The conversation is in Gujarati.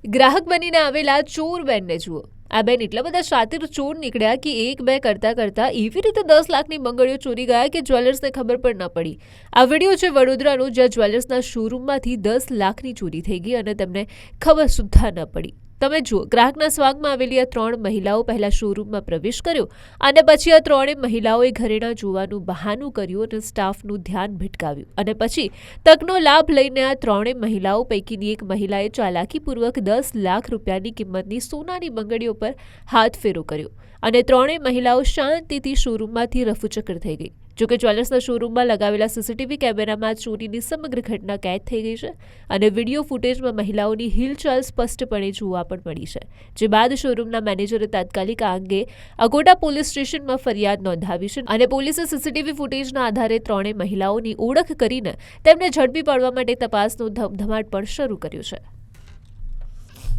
ગ્રાહક બનીને આવેલા ચોર બેનને જુઓ. આ બેન એટલા બધા શાતિર ચોર નીકળ્યા કે એક બે કરતા એવી રીતે 10 લાખની બંગડીઓ ચોરી ગયા કે જ્વેલર્સને ખબર પણ ન પડી. આ વિડીયો છે વડોદરાનો, જ્યાં જ્વેલર્સના શોરૂમમાંથી 10 લાખની ચોરી થઈ ગઈ અને તેમને ખબર સુદ્ધા ન પડી. તમે જુઓ, ગ્રાહકના સ્વાગમાં આવેલી આ 3 મહિલાઓ પહેલા શોરૂમમાં પ્રવેશ કર્યો અને પછી આ 3 મહિલાઓએ ઘરેણાં જોવાનું બહાનું કર્યું અને સ્ટાફનું ધ્યાન ભટકાવ્યું અને પછી તકનો લાભ લઈને આ 3 મહિલાઓ પૈકીની એક મહિલાએ ચાલાકીપૂર્વક 10 લાખ રૂપિયાની કિંમતની સોનાની બંગડીઓ પર હાથ ફેરો કર્યો અને 3 મહિલાઓ શાંતિથી શોરૂમમાંથી રફુચક્કર થઈ ગઈ. જોકે જ્વેલર્સના શોરૂમમાં લગાવેલા સીસીટીવી કેમેરામાં ચોરીની સમગ્ર ઘટના કેદ થઈ ગઈ છે અને વિડીયો ફૂટેજમાં મહિલાઓની હિલચાલ સ્પષ્ટપણે જોવા પણ મળી છે. જે બાદ શોરૂમના મેનેજરે તાત્કાલિક આ અંગે અગોડા પોલીસ સ્ટેશનમાં ફરિયાદ નોંધાવી છે અને પોલીસે સીસીટીવી ફૂટેજના આધારે 3 મહિલાઓની ઓળખ કરીને તેમને ઝડપી પાડવા માટે તપાસનો ધમધમાટ પણ શરૂ કર્યો છે.